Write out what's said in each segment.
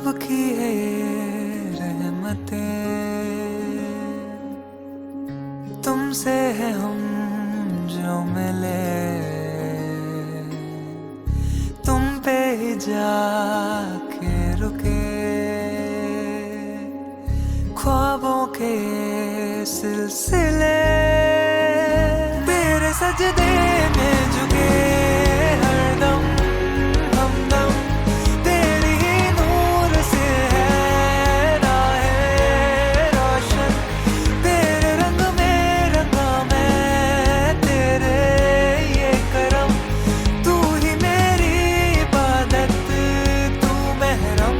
कब की है ये रहमतें, तुमसे है हम जो मिले, तुम पे ही जाके रुके, ख्वाबों के सिलसिले तेरे सजदे में झुके हरदम हमदम, तेरी ही नूर से है राहे रोशन, तेरे रंग में रंगा मैं तेरे ये करम, तू ही मेरी इबादत तू महरम।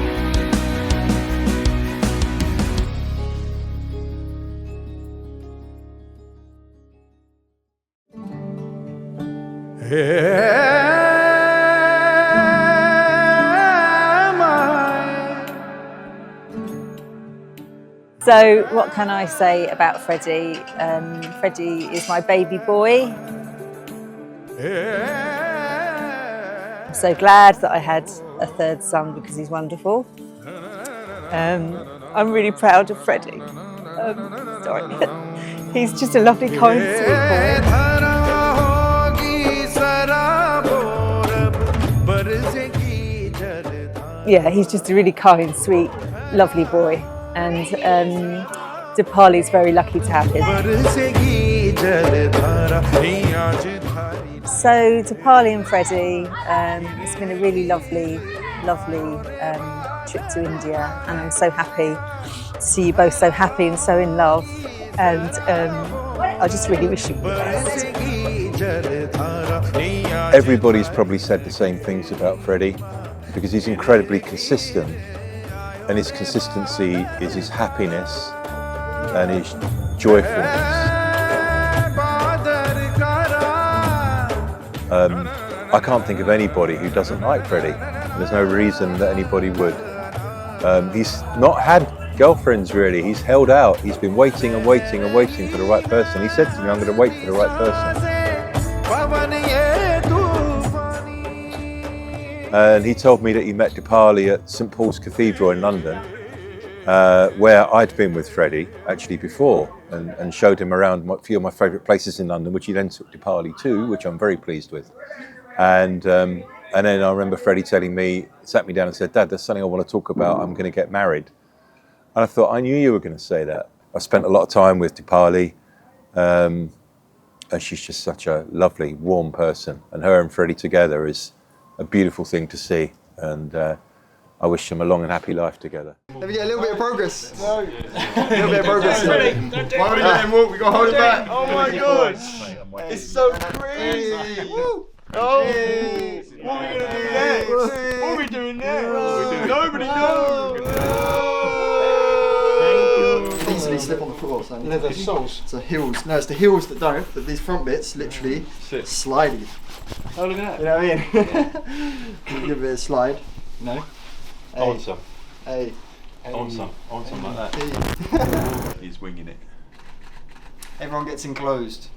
So what can I say about Freddie? Freddie is my baby boy. I'm so glad that I had a third son because he's wonderful. I'm really proud of Freddie. Sorry. He's just a lovely, kind, sweet boy. Yeah, he's just a really kind, sweet, lovely boy. And Dipali's very lucky to have him. So Dipali and Freddie, it's been a really lovely trip to India, and I'm so happy to see you both so happy and so in love, and I just really wish you the best. Everybody's probably said the same things about Freddie because he's incredibly consistent, and his consistency is his happiness and his joyfulness. I can't think of anybody who doesn't like Freddie. There's no reason that anybody would. He's not had girlfriends really. He's held out. He's been waiting and waiting and waiting for the right person. He said to me, I'm going to wait for the right person. And he told me that he met Dipali at St Paul's Cathedral in London, where I'd been with Freddie actually before, and showed him around a few of my favourite places in London, which he then took Dipali to, which I'm very pleased with. And then I remember Freddie telling me, sat me down and said, Dad, there's something I want to talk about. I'm going to get married. And I thought, I knew you were going to say that. I spent a lot of time with Dipali, and she's just such a lovely, warm person. And her and Freddie together is a beautiful thing to see. And I wish them a long and happy life together. Let me get a little bit of progress. No. A little bit of progress. Why are we letting him walk? We got to hold it back. Oh my god. It's so crazy. Woo. Oh. What are we going to do next? What are we doing next? Nobody knows. Easily slip on the floor. So Leather soles. So heels. No, it's the heels that don't, but these front bits literally slidey. Oh, look at that. You know what I mean? Give it a slide. No. I want some. Hey. I want some like that. He's winging it. Everyone gets enclosed.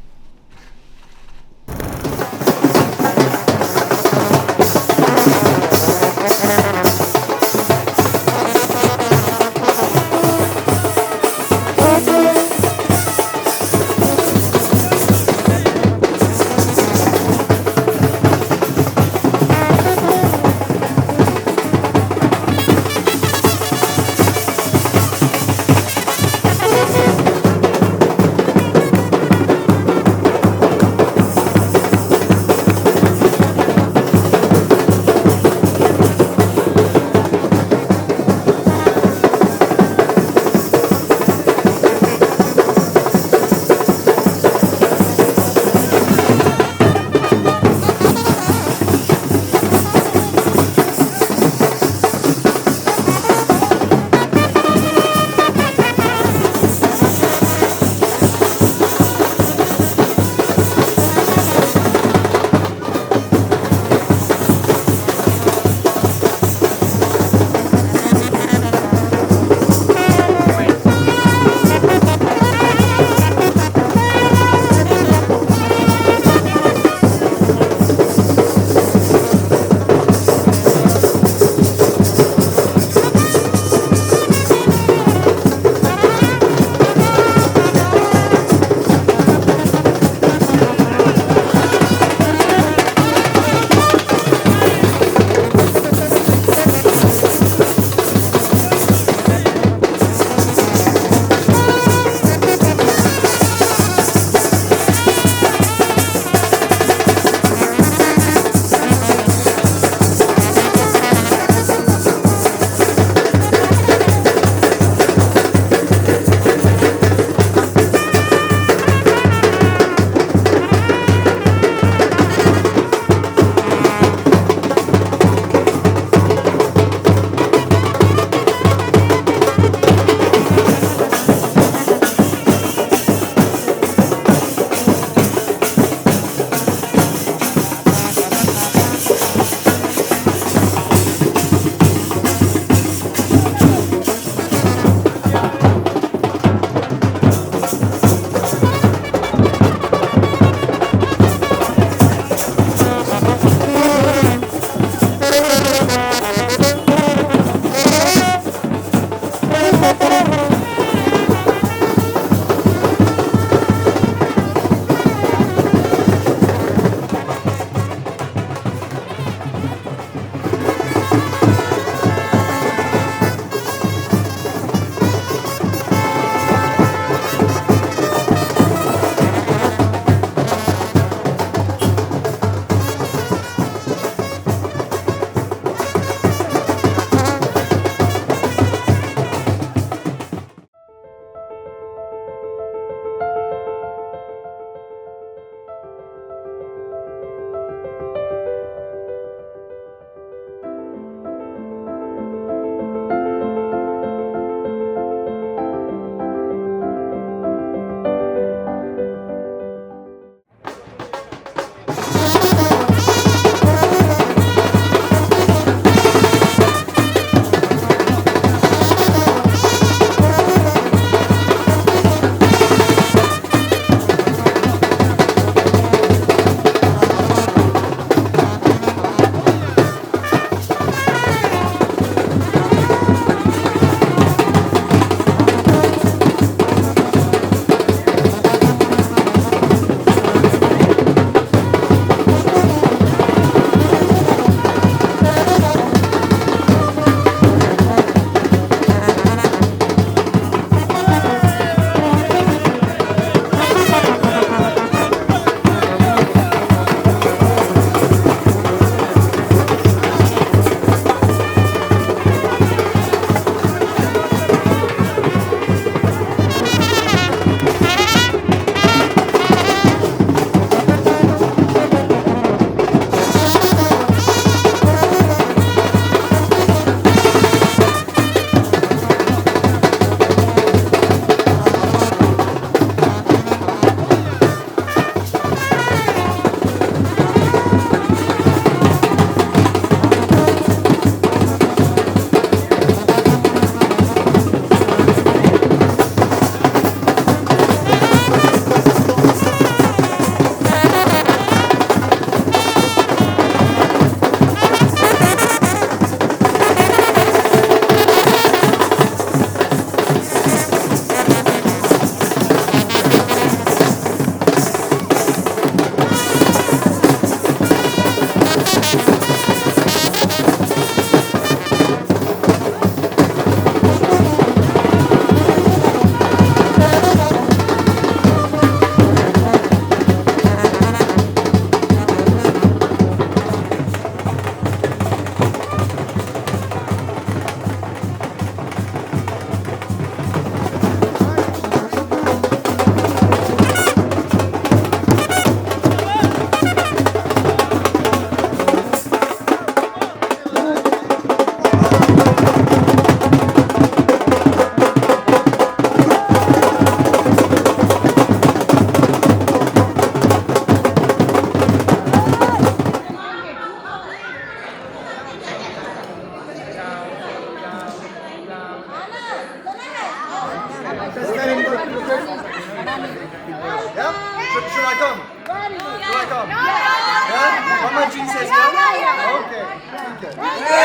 I come? Shall I come? Yeah? Mama G says yeah? Okay.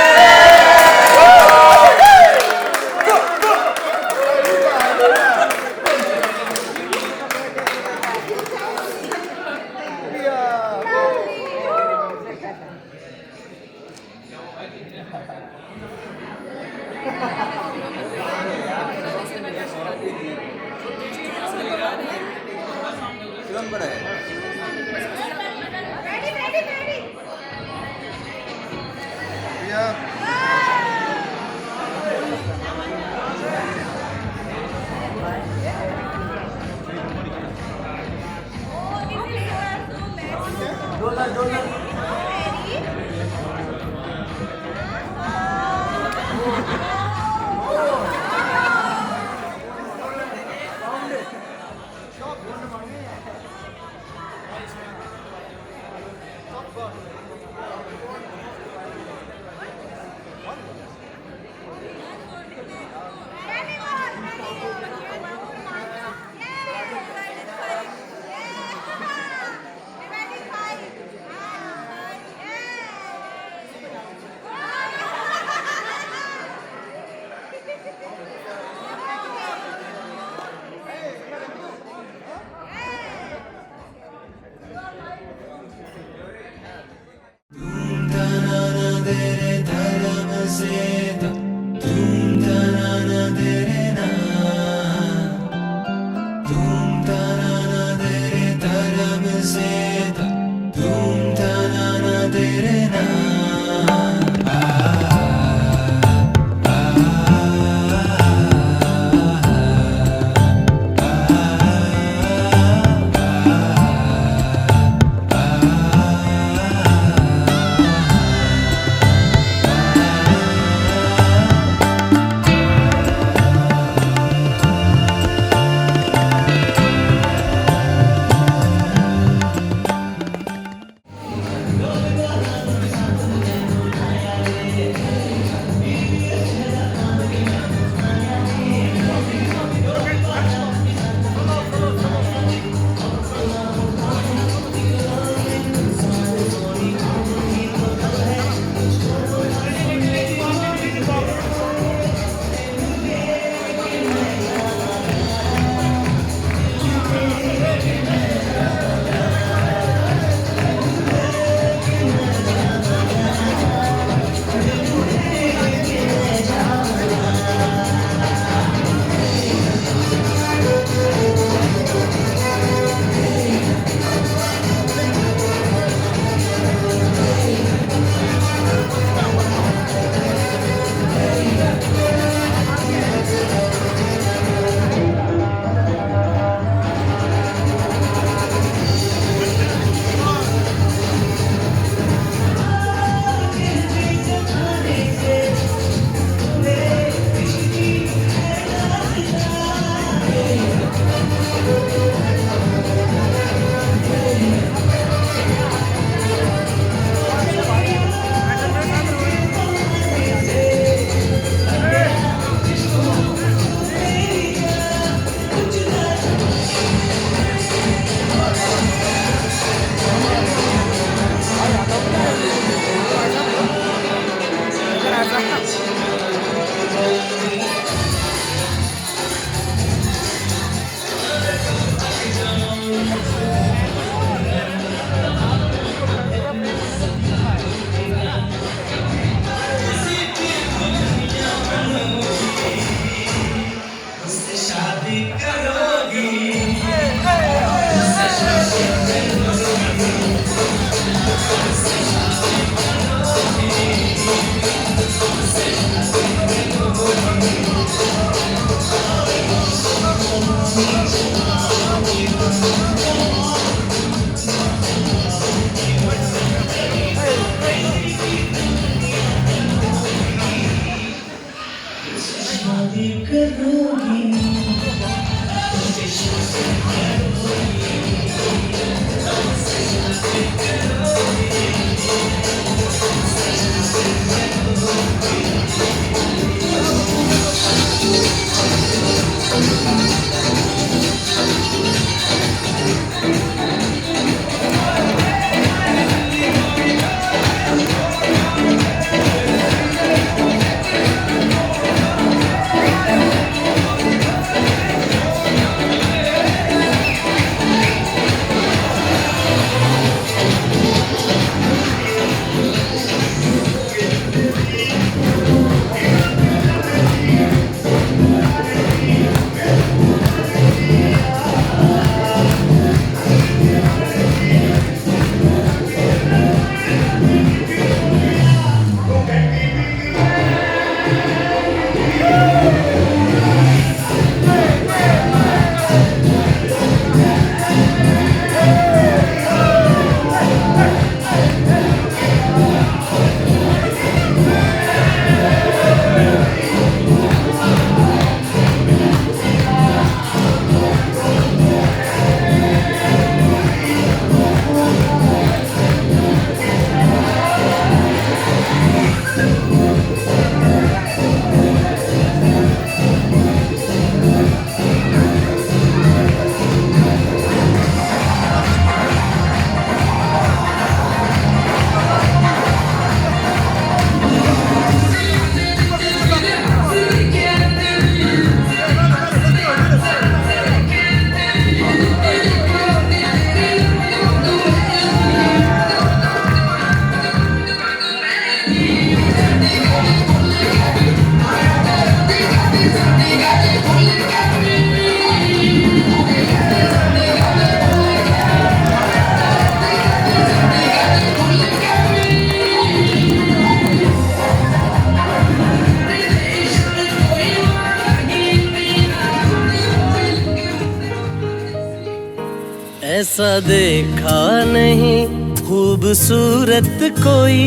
ऐसा देखा नहीं खूबसूरत कोई,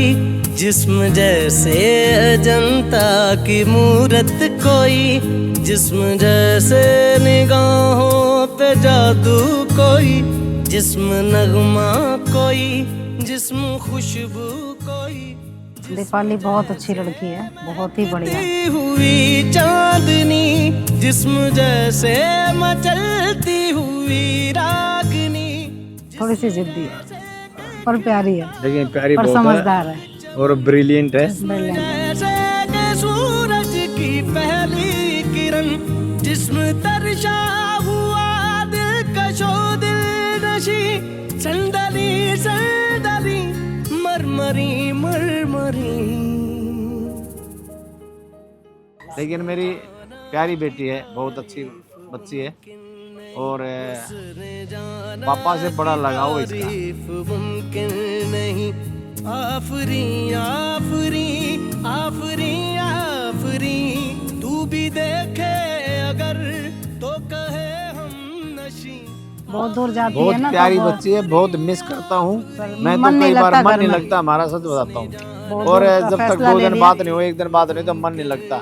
जिस्म जैसे अजंता की मूरत कोई, जिस्म जैसे निगाहों पे जादू कोई, जिस्म नगमा कोई, जिस्म खुशबू कोई। दीपाली बहुत अच्छी लड़की है, बहुत ही बढ़िया। हुई चांदनी, जिस्म जैसे मचलती हुई रागनी। थोड़ी सी जिद्दी है और प्यारी है, लेकिन प्यारी और बहुत समझदार है और ब्रिलियंट है। Brilliant। जैसे के सूरज की पहली किरण, जिस्म तरशा हुआ दिलकशो दिल नशी, संदली संदली मरमरी मरमरी। लेकिन मेरी प्यारी बेटी है, बहुत अच्छी बच्ची है और पापा से बड़ा लगाव है इसका। मुमकिन नहीं, आफरी आफरी आफरी आफरी, तू भी देखे अगर तो कहे हम नशी। बहुत दूर जाती बहुत है ना, प्यारी तो बच्ची है, बहुत मिस करता हूँ मैं। मन तो नहीं कई बार लगता मन घर नहीं में। लगता, हमारा सच बताता हूँ। बहुत और दूर का जब तक फैसला 2 ले दिन लिया। बात नहीं हो, 1 दिन बात नहीं, तो मन नहीं लगता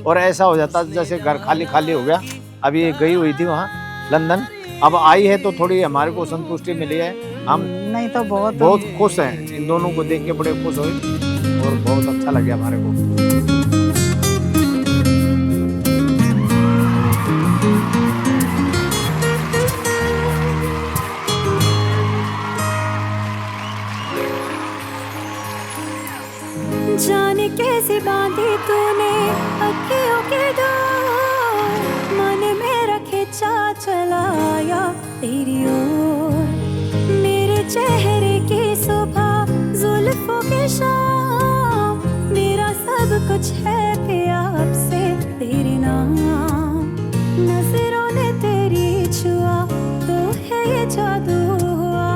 और ऐसा हो जाता जैसे घर खाली खाली हो गया। अभी ये गई हुई थी वहाँ लंदन, अब आई है तो थोड़ी हमारे को संतुष्टि मिली है। हम नहीं तो बहुत खुश हैं, इन दोनों को देख के बड़े खुश हुए और बहुत अच्छा लगे हमारे को। जाने कैसे बांधी तूने अखियों के डोर, मन मेरा खिंचा चलाया तेरी ओर, मेरे चेहरे की सुबह जुल्फों की शाम, मेरा सब कुछ है प्यार से तेरे नाम, नजरों ने तेरी छुआ तो है ये जादू हुआ,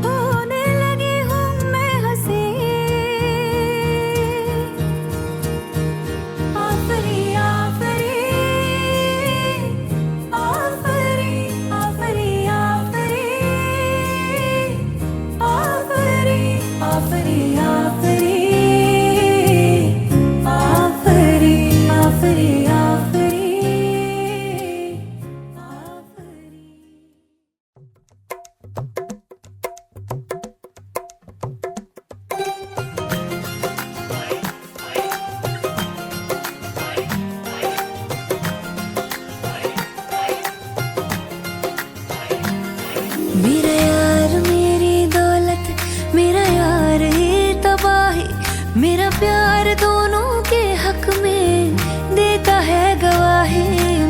होने लगी हूँ मैं हंसी। आफरी आफरी आफरी आफरी आफरी आफरी आफरी आफरी आफरी आफरी आफरी। मेरा यार मेरी दौलत, मेरा यार ही तबाही, मेरा प्यार दोनों के हक में देता है गवाही,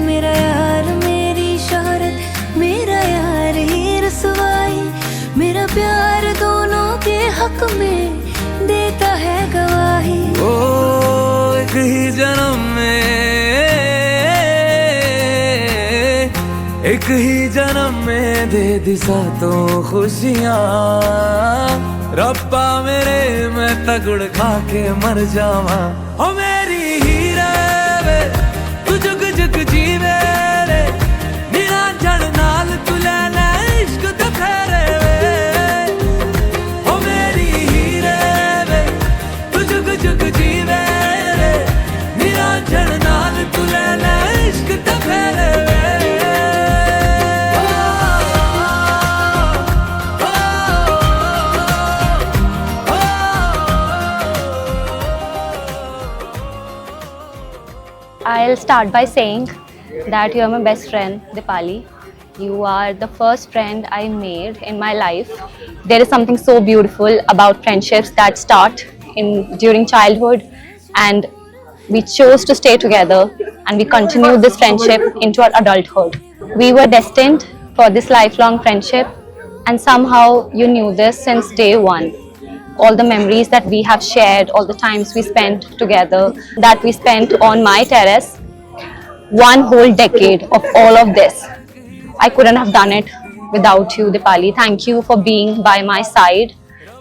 मेरा यार मेरी शोहरत, मेरा यार ही रसवाई, मेरा प्यार दोनों के हक में देता है गवाही। ओ एक ही जन्म में, एक ही जन्म में दे दी सातों खुशियाँ, रब्बा मेरे मैं तगड़ खा के मर जावा। ओ मेरी हीरे वे तू जुग जुग जीवे रे, निरंजन नाल तू ले ले इश्क दे फेरे वे। ओ मेरी हीरे वे तू जुग जुग जीवे रे, निरंजन नाल तू ले ले इश्क दे फेरे वे। I'll start by saying that you are my best friend, Dipali. You are the first friend I made in my life. There is something so beautiful about friendships that start during childhood, and we chose to stay together and we continued this friendship into our adulthood. We were destined for this lifelong friendship, and somehow you knew this since day one. All the memories that we have shared, all the times we spent together, that we spent on my terrace, one whole decade of all of this. I couldn't have done it without you, Dipali. Thank you for being by my side.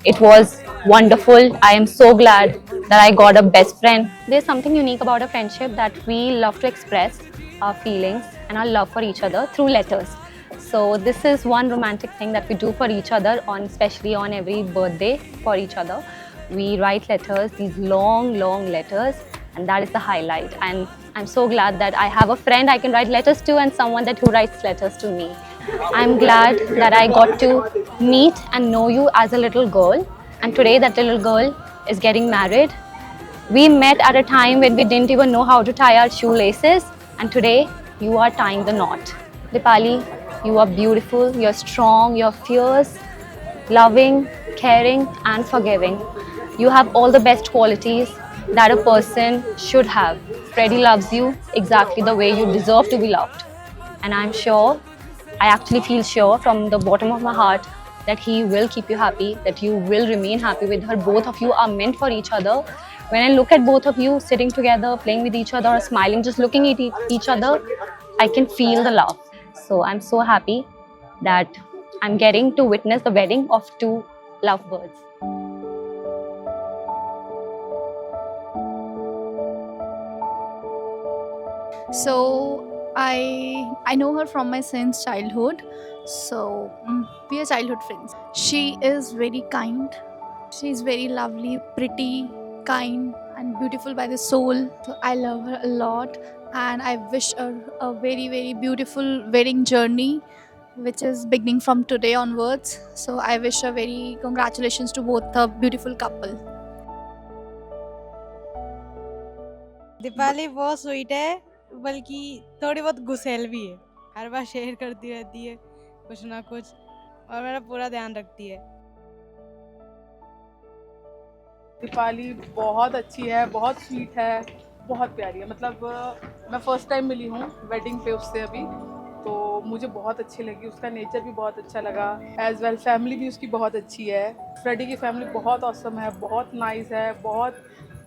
It was wonderful. I am so glad that I got a best friend. There's something unique about a friendship that we love to express our feelings and our love for each other through letters. So this is one romantic thing that we do for each other, especially on every birthday for each other. We write letters, these long, long letters, and that is the highlight. And I'm so glad that I have a friend I can write letters to and someone who writes letters to me. I'm glad that I got to meet and know you as a little girl, and today that little girl is getting married. We met at a time when we didn't even know how to tie our shoelaces, and today you are tying the knot. Dipali, you are beautiful, you're strong, you're fierce, loving, caring and forgiving. You have all the best qualities that a person should have. Freddie loves you exactly the way you deserve to be loved. And I'm sure, I actually feel sure from the bottom of my heart that he will keep you happy, that you will remain happy with her. Both of you are meant for each other. When I look at both of you sitting together, playing with each other, or smiling, just looking at each other, I can feel the love. So I'm so happy that I'm getting to witness the wedding of two lovebirds. So I know her from my since childhood. So we are childhood friends. She is very kind. She is very lovely, pretty, kind and beautiful by the soul. So I love her a lot, and I wish her a very, very beautiful wedding journey, which is beginning from today onwards. So I wish a very congratulations to both the beautiful couple. Deepali बहुत sweet है, बल्कि थोड़ी बहुत गुस्सैल भी है। हर बार share करती रहती है कुछ ना कुछ, और मेरा पूरा ध्यान रखती है। दीपाली बहुत अच्छी है, बहुत स्वीट है, बहुत प्यारी है। मतलब मैं फर्स्ट टाइम मिली हूँ वेडिंग पे उससे अभी, तो मुझे बहुत अच्छी लगी। उसका नेचर भी बहुत अच्छा लगा, एज वेल फैमिली भी उसकी बहुत अच्छी है। फ्रेडी की फैमिली बहुत ऑसम है, बहुत नाइस है, बहुत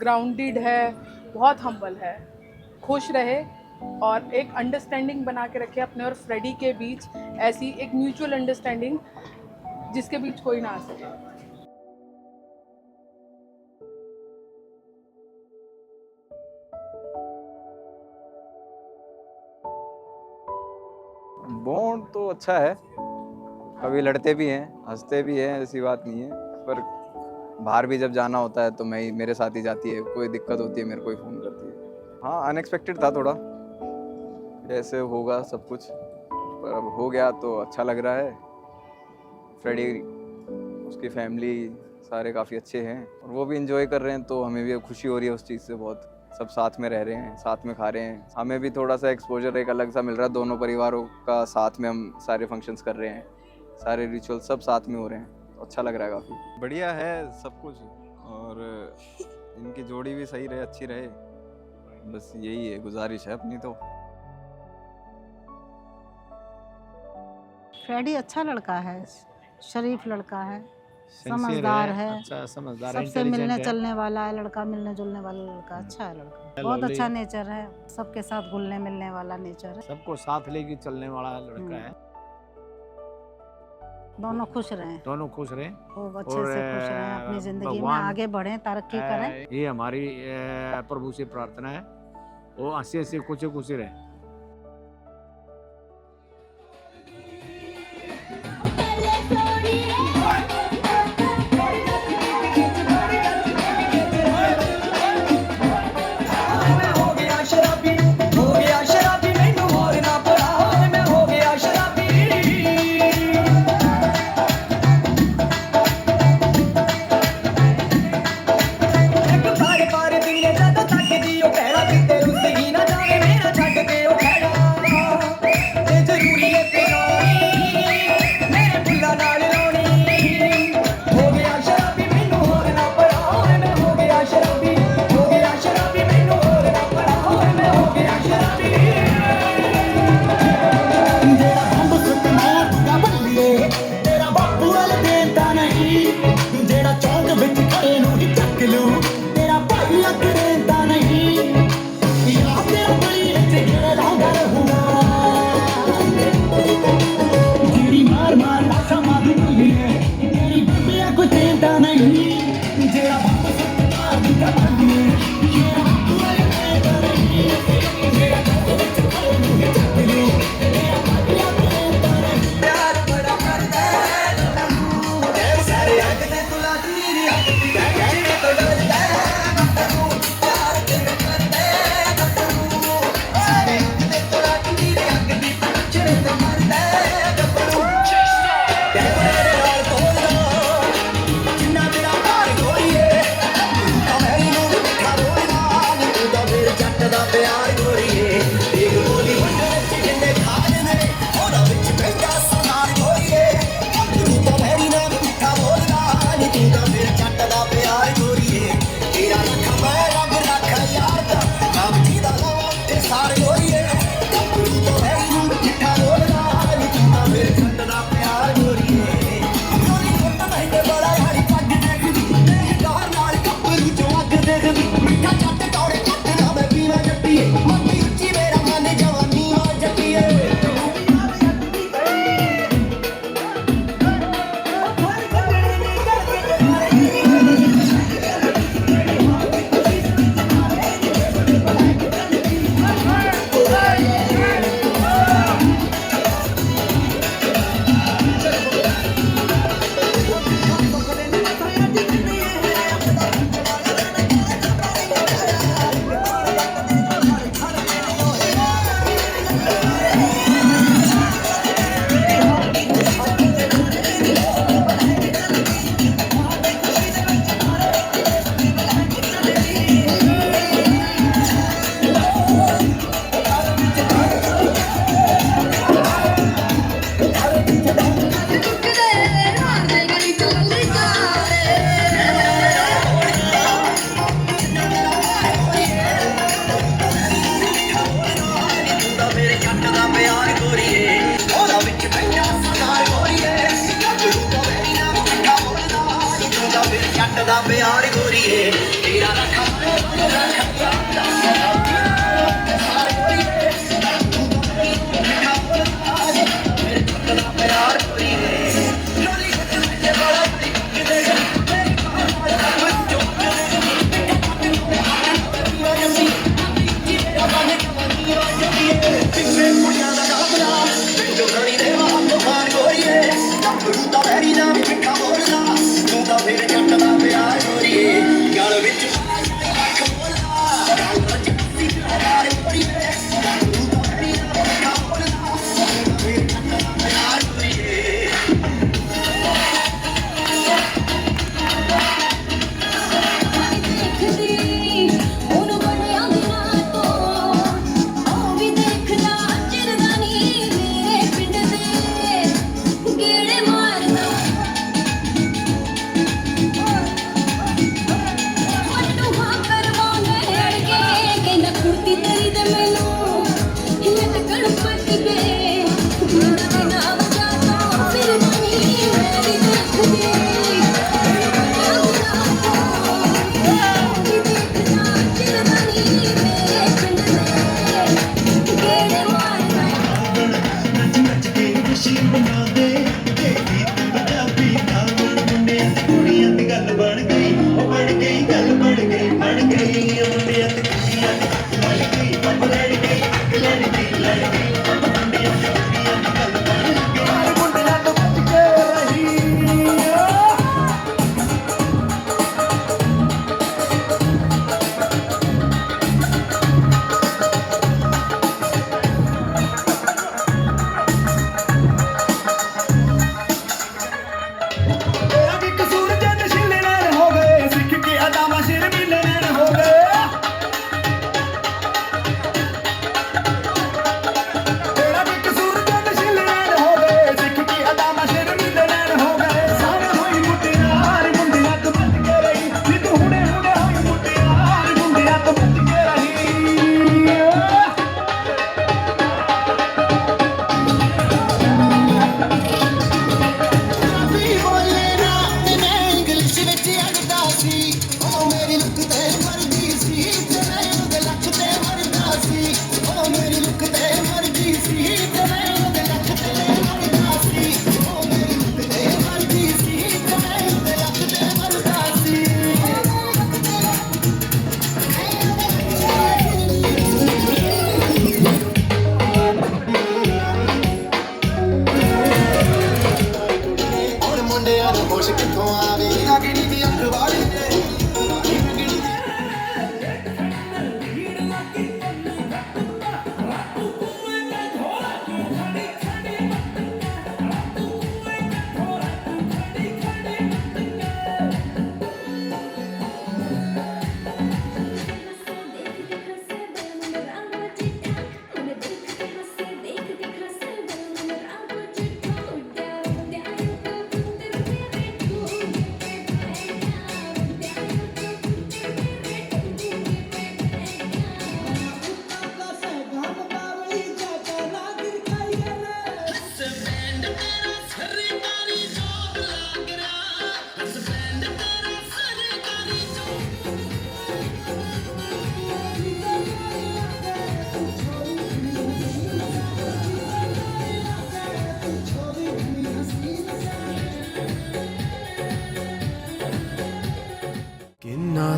ग्राउंडेड है, बहुत हम्बल है। खुश रहे और एक अंडरस्टैंडिंग बना के रखे अपने और फ्रेडी के बीच, ऐसी एक म्यूचुअल अंडरस्टैंडिंग जिसके बीच कोई ना आ सके। बॉन्ड तो अच्छा है, कभी लड़ते भी हैं, हंसते भी हैं, ऐसी बात नहीं है। पर बाहर भी जब जाना होता है तो मेरे साथ ही जाती है, कोई दिक्कत होती है मेरे को ही फ़ोन करती है। हाँ, अनएक्सपेक्टेड था थोड़ा, ऐसे होगा सब कुछ, पर अब हो गया तो अच्छा लग रहा है। फ्रेडी, उसकी फैमिली सारे काफ़ी अच्छे हैं और वो भी इंजॉय कर रहे हैं, तो हमें भी खुशी हो रही है उस चीज़ से बहुत। सब साथ में रह रहे हैं, साथ में खा रहे हैं, हमें भी थोड़ा सा एक्सपोजर एक अलग सा मिल रहा है। दोनों परिवारों का साथ में हम सारे फंक्शंस कर रहे हैं, सारे रिचुअल सब साथ में हो रहे हैं, तो अच्छा लग रहा है काफ़ी। बढ़िया है सब कुछ, और इनकी जोड़ी भी सही रहे, अच्छी रहे, बस यही है गुजारिश है अपनी। तो फ्रेडी अच्छा लड़का है, शरीफ लड़का है, समझदार है, अच्छा समझदार, सबसे मिलने चलने वाला है लड़का, मिलने जुलने वाला लड़का, अच्छा है लड़का, बहुत अच्छा नेचर है, सबके साथ घुलने मिलने वाला नेचर है, सबको साथ लेके चलने वाला लड़का है। दोनों खुश रहें, दोनों खुश रहें, खूब अच्छे से खुश रहें, अपनी जिंदगी में आगे बढ़ें, तरक्की करें। ये हमारी प्रभु से प्रार्थना है, वो हंसी हंसी खुशी खुशी रहे। बार बार दिन जद तक दियो पहरा किते रुस ही ना जावे मेरा छड़ के खुशी मना दे तेरी पंजाबी दामन मुंडिया ते कुड़ियां दी गल बन गई ओ बन गई गल बन गई मुंडिया ते कुड़ियां दी बन गई अब लड़ गई मुंडिया ते कुड़ियां दी गल बन गई यार मुंडिया तो बच के रही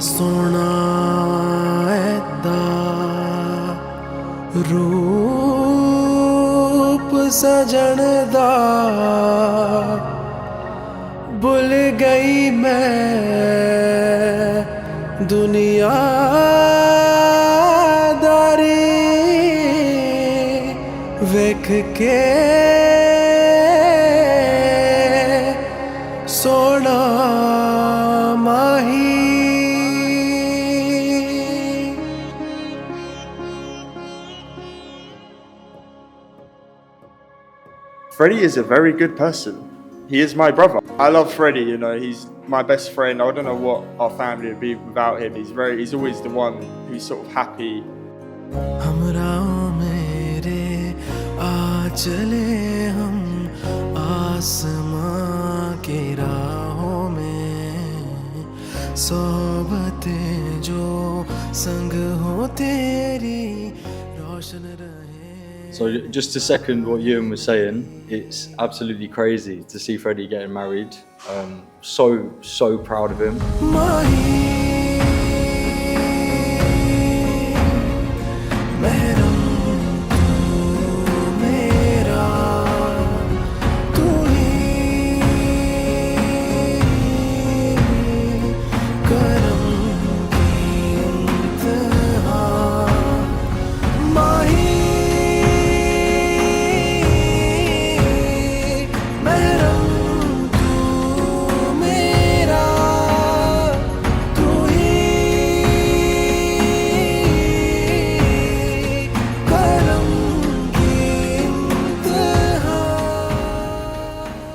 सोना ऐदा रूप सजन दा भुल गई मैं दुनियादारी वेख के सोना माही Freddie is a very good person. He is my brother. I love Freddie, you know, he's my best friend. I don't know what our family would be without him. He's always the one who's sort of happy. हमरा मेरे आ चले हम आसमां की राहों में सोबतें जो संग हो तेरी रोशन रहे. So just to second what Ewan was saying, it's absolutely crazy to see Freddie getting married. So proud of him.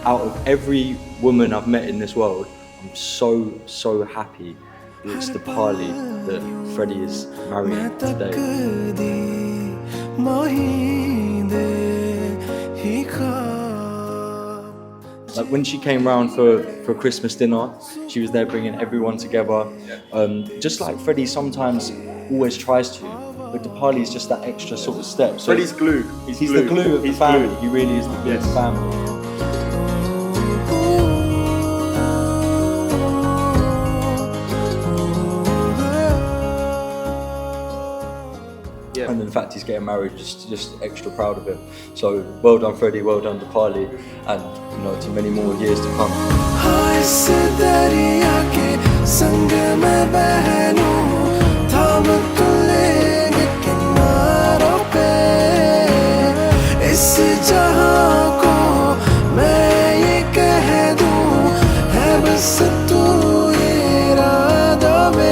Out of every woman I've met in this world, I'm so happy that it's Dipali that Freddie is marrying today. Like when she came round for Christmas dinner, she was there bringing everyone together. Just like Freddie sometimes always tries to. but Dipali is just that extra sort of step. So Freddie's glue. He's the glue of the family. He really is the glue of the family. And in fact, he's getting married, just extra proud of him. So well done, Freddie. Well done, Dipali, and to many more years to come. इस दरिया के संग में बहनूं, थाम तो लेंगे किनारों पे, इस जहां को मैं ये कह दूं, है बस तू इरादों में।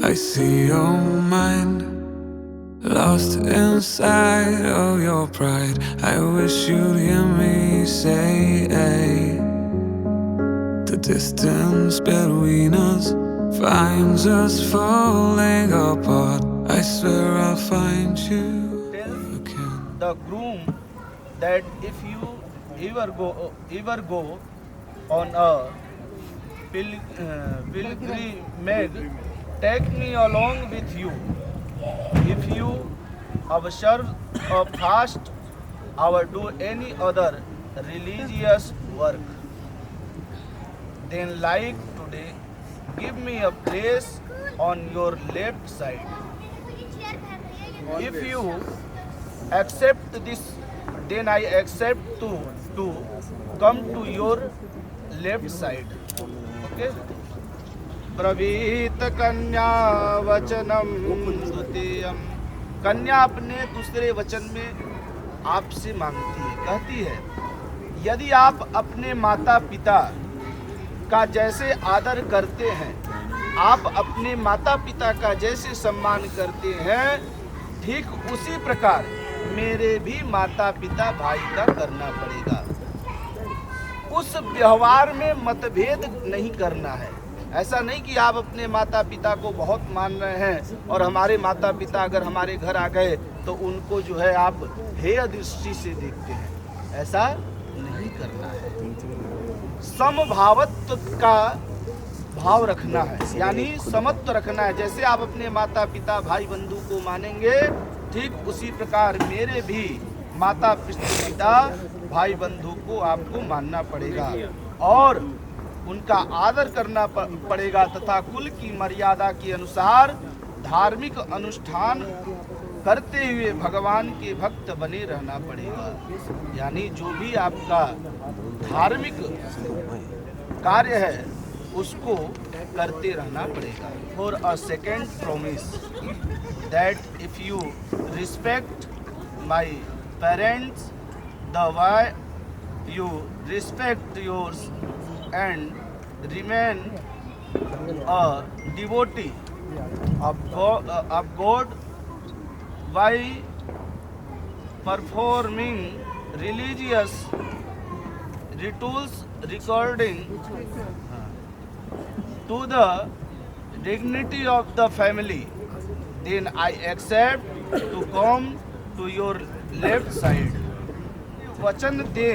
I see your mind lost inside of your pride. I wish you'd hear me say, the distance between us finds us falling apart. I swear I'll find you again. The groom that if you ever go on a pilgrimage, take me along with you. If you observe a fast or do any other religious work, then like today, give me a place on your left side. If you accept this, then I accept to come to your left side. Okay? ब्रवीत कन्या वचनम द्वितीयम। कन्या अपने दूसरे वचन में आपसे मांगती है, कहती है, यदि आप अपने माता पिता का जैसे आदर करते हैं, आप अपने माता पिता का जैसे सम्मान करते हैं, ठीक उसी प्रकार मेरे भी माता पिता भाई का करना पड़ेगा। उस व्यवहार में मतभेद नहीं करना है। ऐसा नहीं कि आप अपने माता पिता को बहुत मान रहे हैं और हमारे माता पिता अगर हमारे घर आ गए तो उनको जो है आप हेय दृष्टि से देखते हैं। ऐसा नहीं करना है। समभावत्व का भाव रखना है, यानी समत्व रखना है। जैसे आप अपने माता पिता भाई बंधु को मानेंगे, ठीक उसी प्रकार मेरे भी माता पिता भाई बंधु को आपको मानना पड़ेगा और उनका आदर करना पड़ेगा तथा कुल की मर्यादा के अनुसार धार्मिक अनुष्ठान करते हुए भगवान के भक्त बने रहना पड़ेगा। यानी जो भी आपका धार्मिक कार्य है उसको करते रहना पड़ेगा। For a second promise that if you respect my parents the way you respect yours and remain a devotee of God by performing religious rituals according to the dignity of the family, then I accept to come to your left side. वचन दे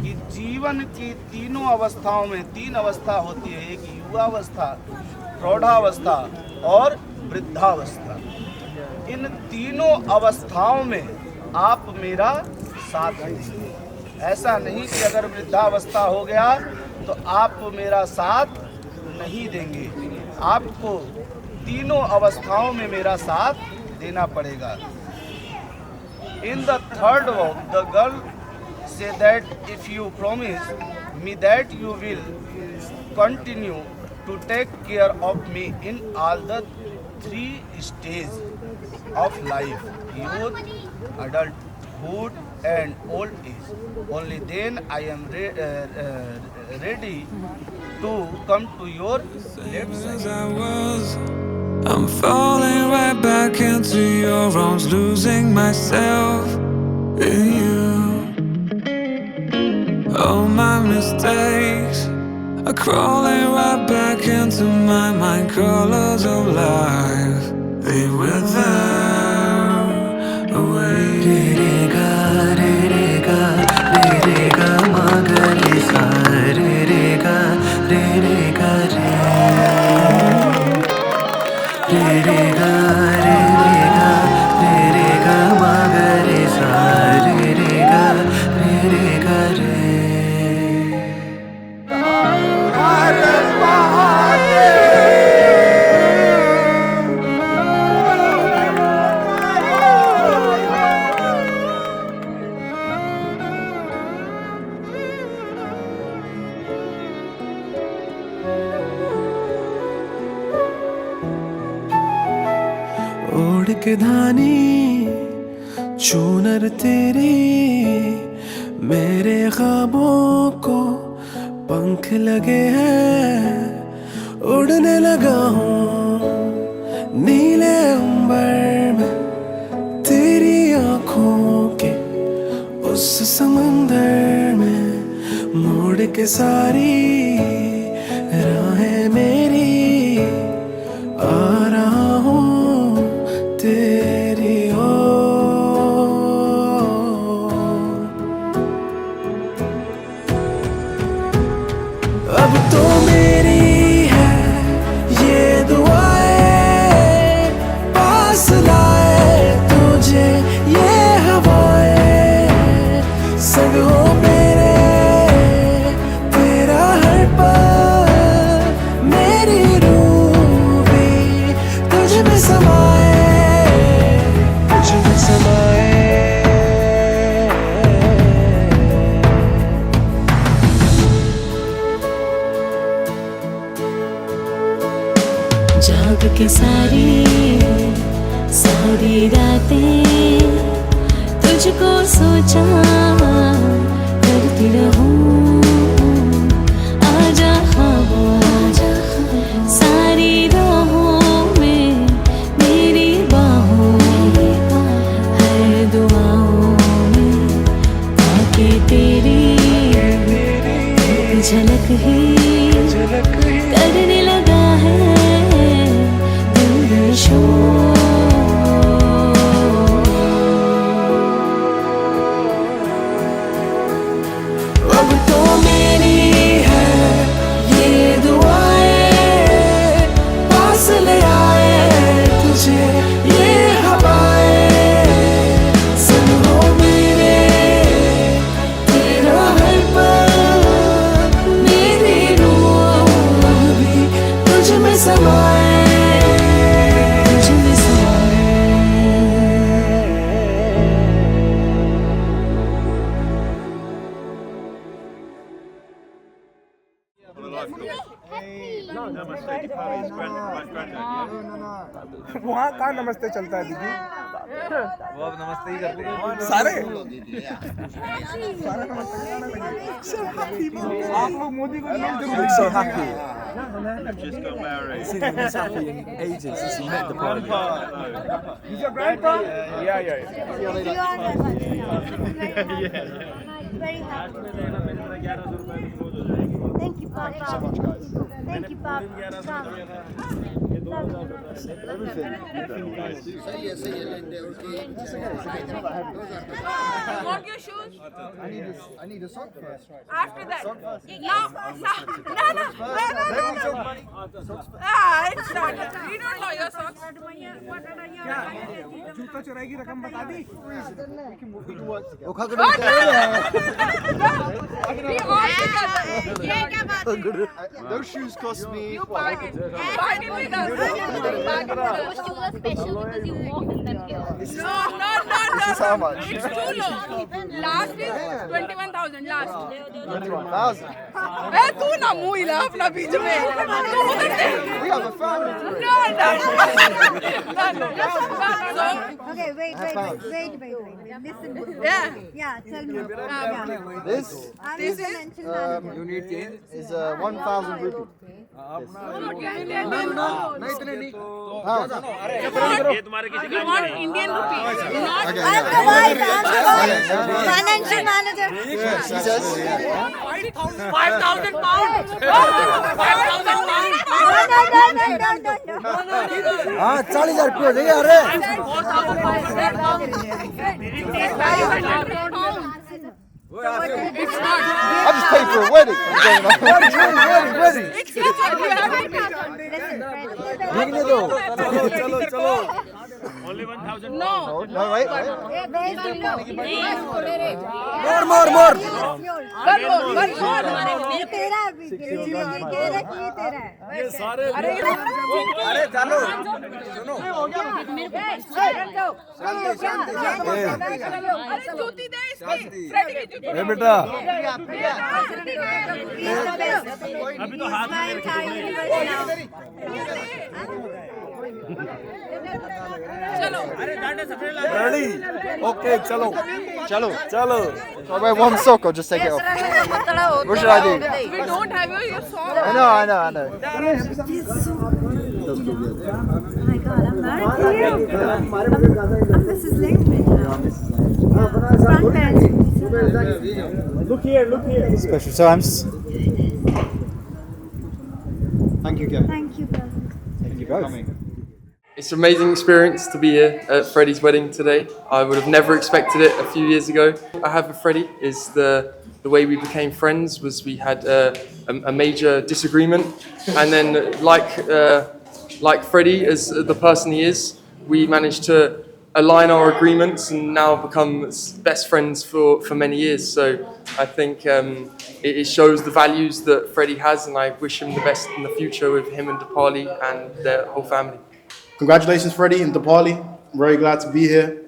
कि जीवन की तीनों अवस्थाओं में, तीन अवस्था होती है, एक युवावस्था, प्रौढ़ावस्था और वृद्धावस्था। इन तीनों अवस्थाओं में आप मेरा साथ देंगे। ऐसा नहीं कि अगर वृद्धावस्था हो गया तो आप मेरा साथ नहीं देंगे। आपको तीनों अवस्थाओं में मेरा साथ देना पड़ेगा। In the third vow, the girl say that if you promise me that you will continue to take care of me in all the three stages of life, youth, adulthood and old age. Only then I am ready to come to your left side. I'm falling right back into your arms, losing myself in you. All my mistakes are crawling right back into my mind. Colors of life, they wither away. Re-re-ga, re-re-ga, re-re-ga, ma-ga-re-sa, re-re-ga, re-re-ga, re. Re-re-ga, re-re-ga, re-re-ga, ma-ga-re-sa, re-re-ga, re-re-ga, re. ओढ़ के धानी चूनर तेरी मेरे ख्वाबों को पंख लगे हैं उड़ने लगा हूँ नीले अंबर में तेरी आँखों के उस समंदर में मोड़ के सारी राहें मेरी आ रहा हूँ तेरी अब तो मेरी है ये दुआएं पास लाए तुझे ये हवाएं संग हो मेरे तेरा हर पल मेरी रूह भी तुझ में समाए तुझ में समाए जाग के सारी सारी रातें तुझको सोचा करती रहूं आजा आजा सारी राहों में मेरी बाहों में हर दुआओं में आके तेरी एक झलक ही करने लगा है दिल में शोर अब तो मेरी है ये दुआएं पास ले आए तुझे ये हवाएं संग हो मेरे तेरा हर पल मेरी रूह भी तुझ में समाए तुझ में समाए वहाँ कहाँ नमस्ते चलता है दीदी? वो अब नमस्ते ही करते हैं सारे आप लोग मोदी को So happy. Just got married. He's been this happy in ages since he met the party. He's your grandpa? Yeah. Very happy. Thank you, Papa. So much, guys. Thank you, Papa. Want your shoes? I need a sock first. After that. No. Ah, it's not. We don't know your socks. क्या जूता चुराई की रकम बता दी? Those shoes cost me. You bargained. Bargain with us. Those shoes are special because you walked in them here. No. This is how much? It's too low. Last is 21,000. Last. 21,000. ए तू ना मुँह हिला अपना बीच में. तू उधर से. We have a family. No. Okay, wait. Listen. Yeah, tell me. This I'm the mention manager. you need change is 1,000 rupees. Indian rupees. I'm the wife. Financial manager. She says 5,000 pounds. 5,000 pounds. हाँ 40,000 रुपये हो जाएंगे अरे I just paid for a wedding. Wedding. देखने दो चलो Only 1,000. No, wait. More. One more. ये तेरा है अभी, ये कह रहा है कि ये तेरा है। ये सारे अरे चलो सुनो अरे बेटा अभी तो हाथ चलो ready okay चलो so I one sock or just take it off what should I do We don't have your song. I know Oh my God, I'm married to you. I'm Mrs. Link. Front bench. look here special times thank you Kevin Thank you, brother. thank you both It's an amazing experience to be here at Freddie's wedding today. I would have never expected it a few years ago. What I have with Freddie is the way we became friends was we had a major disagreement, and then like Freddie as the person he is, we managed to align our agreements and now become best friends for many years. So I think it shows the values that Freddie has, and I wish him the best in the future with him and Dipali and their whole family. Congratulations, Freddie and Dipali. I'm very glad to be here.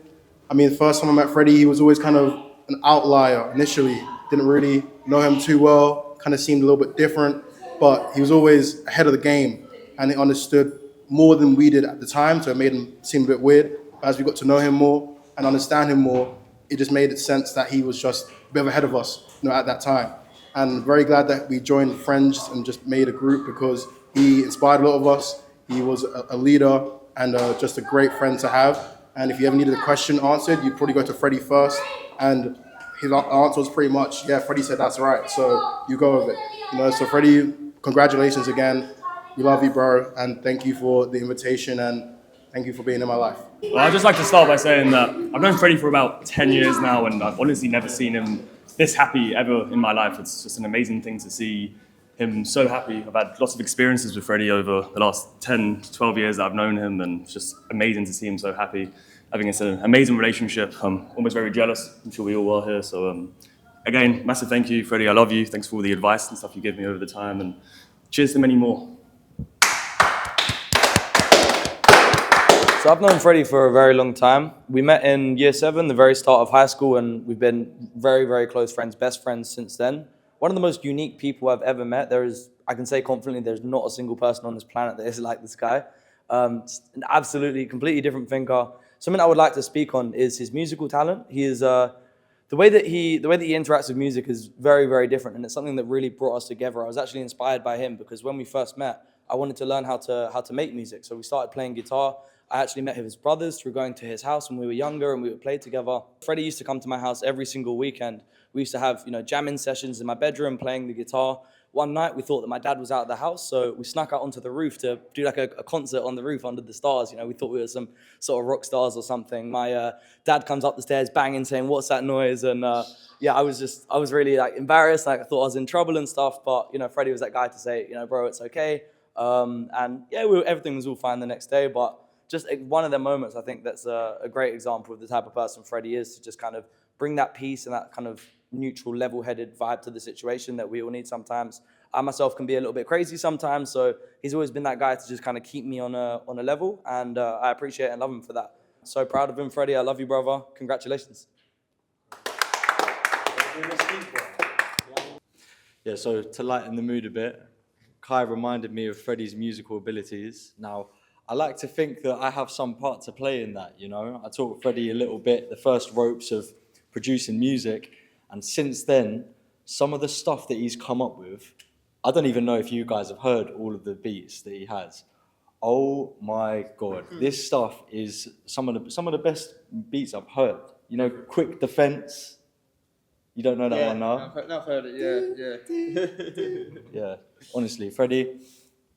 I mean, the first time I met Freddie, he was always kind of an outlier initially. Didn't really know him too well, kind of seemed a little bit different, but he was always ahead of the game and he understood more than we did at the time, so it made him seem a bit weird. But as we got to know him more and understand him more, it just made sense that he was just a bit ahead of us, at that time. And very glad that we joined Friends and just made a group because he inspired a lot of us. He was a leader and just a great friend to have. And if you ever needed a question answered, you'd probably go to Freddie first. And his answer was pretty much, yeah, Freddie said that's right. So you go with it. So Freddie, congratulations again. We love you, bro. And thank you for the invitation and thank you for being in my life. Well, I'd just like to start by saying that I've known Freddie for about 10 years now, and I've honestly never seen him this happy ever in my life. It's just an amazing thing to see him so happy. I've had lots of experiences with Freddie over the last 10 to 12 years that I've known him, and it's just amazing to see him so happy, having an amazing relationship. I'm almost very jealous. I'm sure we all are here. So again, massive thank you, Freddie. I love you. Thanks for all the advice and stuff you gave me over the time, and cheers to many more. So I've known Freddie for a very long time. We met in year 7, the very start of high school, and we've been very, very close friends, best friends since then. One of the most unique people I've ever met. I can say confidently, there's not a single person on this planet that is like this guy. An absolutely, completely different thinker. Something I would like to speak on is his musical talent. He is the way that he interacts with music is very, very different, and it's something that really brought us together. I was actually inspired by him because when we first met, I wanted to learn how to make music. So we started playing guitar. I actually met his brothers through going to his house when we were younger, and we would play together. Freddie used to come to my house every single weekend. We used to have, jamming sessions in my bedroom, playing the guitar. One night, we thought that my dad was out of the house, so we snuck out onto the roof to do like a concert on the roof under the stars. We thought we were some sort of rock stars or something. My dad comes up the stairs banging, saying, "What's that noise?" And I was really embarrassed. I thought I was in trouble and stuff. But Freddie was that guy to say, "Bro, it's okay." Everything was all fine the next day. But just one of the moments, I think that's a great example of the type of person Freddie is, to just kind of bring that peace and that kind of neutral, level-headed vibe to the situation that we all need sometimes. I myself can be a little bit crazy sometimes, so he's always been that guy to just kind of keep me on a level, and I appreciate and love him for that. So proud of him, Freddie. I love you, brother. Congratulations. Yeah, so to lighten the mood a bit, Kai reminded me of Freddie's musical abilities. Now, I like to think that I have some part to play in that, you know. I taught Freddie a little bit, the first ropes of producing music, and since then, some of the stuff that he's come up with, I don't even know if you guys have heard all of the beats that he has. Oh my God, this stuff is some of the best beats I've heard. You know, Quick Defense. You don't know that one now? I've heard it, yeah. Yeah, honestly, Freddie,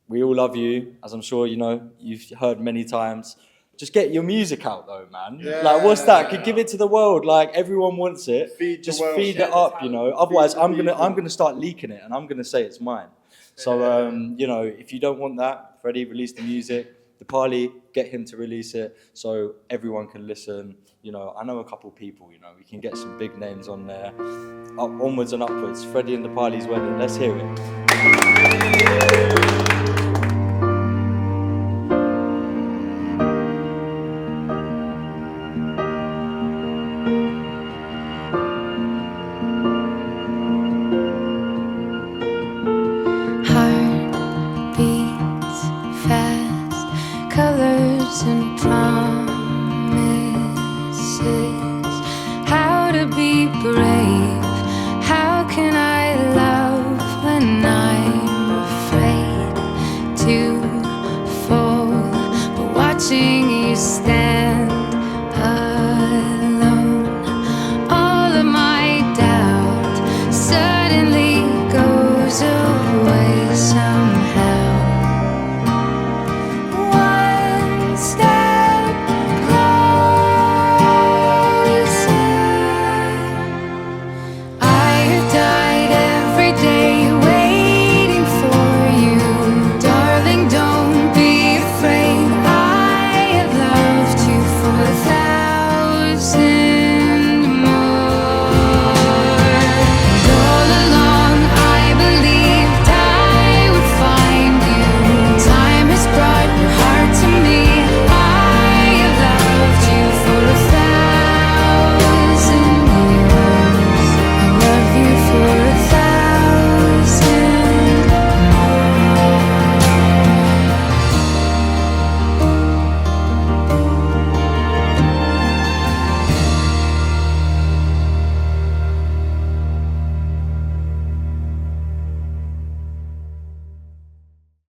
we all love you, as I'm sure you know, you've heard many times. Just get your music out though, man. Like, what's that? Give it to the world. Like, everyone wants it. Just feed it up, you know. Otherwise, I'm gonna start leaking it, and I'm gonna say it's mine. So, you know, if you don't want that, Freddie, release the music. Dipali, get him to release it so everyone can listen. You know, I know a couple people. You know, we can get some big names on there. Onwards and upwards. Freddie and Dipali's wedding. Let's hear it. Colors and promises, how to be brave, how can I love when I'm afraid to fall, but watching you stand